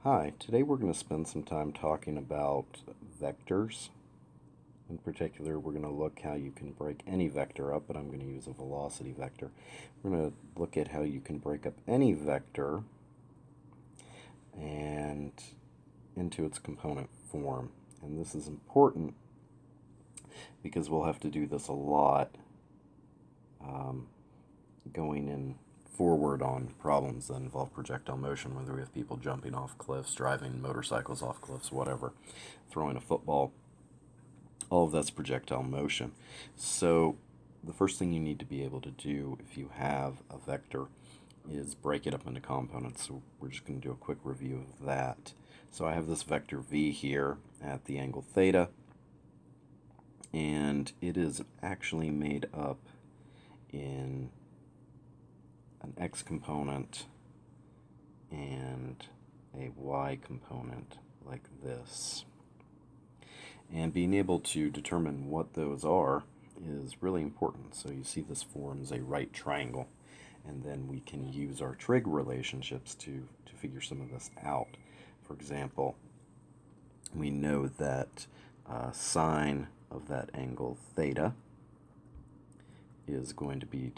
Hi, today we're going to spend some time talking about vectors. In particular, we're going to look how you can break any vector up, but I'm going to use a velocity vector. We're going to look at how you can break up any vector and into its component form. And this is important because we'll have to do this a lot going in forward on problems that involve projectile motion, whether we have people jumping off cliffs, driving motorcycles off cliffs, whatever, throwing a football. All of that's projectile motion. So the first thing you need to be able to do if you have a vector is break it up into components. So we're just going to do a quick review of that. So I have this vector v here at the angle theta, and it is actually made up in an x component and a y component like this. And being able to determine what those are is really important. So you see this forms a right triangle, and then we can use our trig relationships to figure some of this out. For example, we know that sine of that angle theta is going to be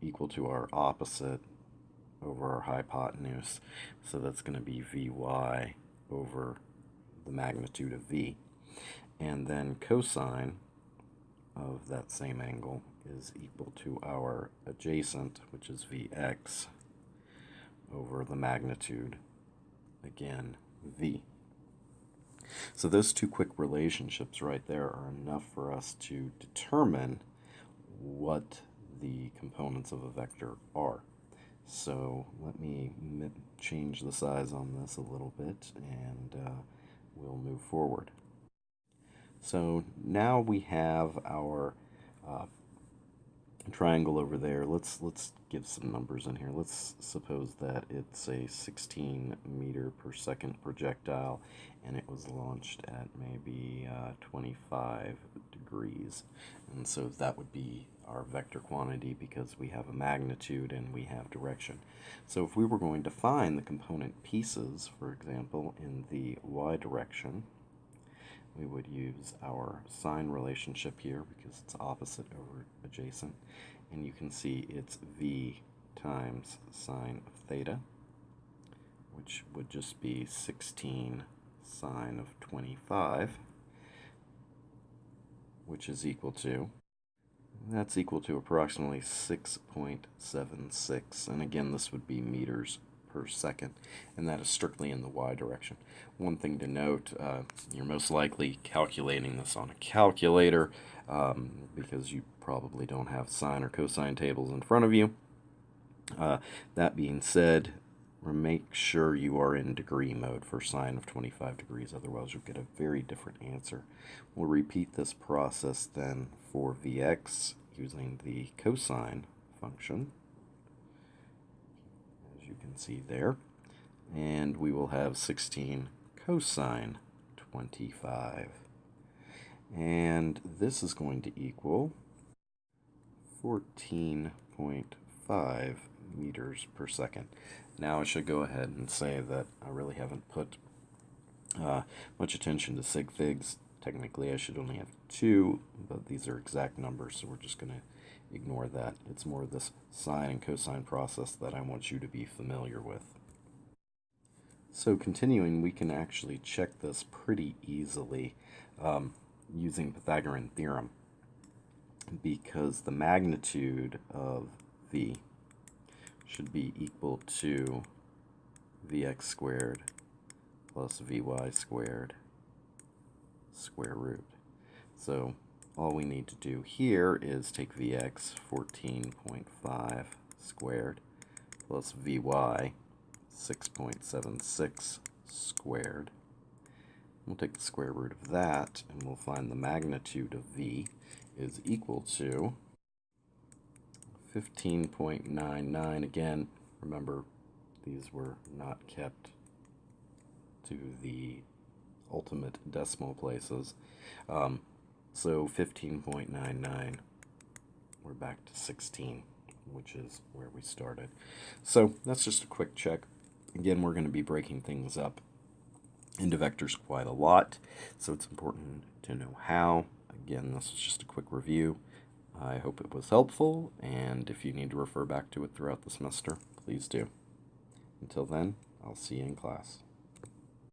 equal to our opposite over our hypotenuse. So that's going to be Vy over the magnitude of V. And then cosine of that same angle is equal to our adjacent, which is Vx, over the magnitude, again, V. So those two quick relationships right there are enough for us to determine what the components of a vector are. So let me change the size on this a little bit, and we'll move forward. So now we have our triangle over there. Let's give some numbers in here. Let's suppose that it's a 16 meter per second projectile, and it was launched at maybe 25 degrees. And so that would be our vector quantity because we have a magnitude and we have direction. So if we were going to find the component pieces, for example, in the y direction, we would use our sine relationship here because it's opposite over adjacent, and you can see it's v times sine of theta, which would just be 16 sine of 25, which is equal to, that's equal to approximately 6.76, and again this would be meters per second, and that is strictly in the y direction. One thing to note, you're most likely calculating this on a calculator because you probably don't have sine or cosine tables in front of you. That being said, make sure you are in degree mode for sine of 25 degrees, otherwise you'll get a very different answer. We'll repeat this process then for Vx using the cosine function, as you can see there, and we will have 16 cosine 25, and this is going to equal 14.5 meters per second. Now I should go ahead and say that I really haven't put much attention to sig figs. Technically I should only have 2, but these are exact numbers, so we're just going to ignore that. It's more this sine and cosine process that I want you to be familiar with. So continuing, we can actually check this pretty easily using Pythagorean theorem, because the magnitude of v should be equal to vx squared plus vy squared square root. So all we need to do here is take vx, 14.5 squared, plus vy, 6.76 squared. We'll take the square root of that, and we'll find the magnitude of v is equal to 15.99. Again, remember, these were not kept to the ultimate decimal places. So 15.99, we're back to 16, which is where we started. So that's just a quick check. Again, we're going to be breaking things up into vectors quite a lot, so it's important to know how. Again, this is just a quick review. I hope it was helpful, and if you need to refer back to it throughout the semester, please do. Until then, I'll see you in class.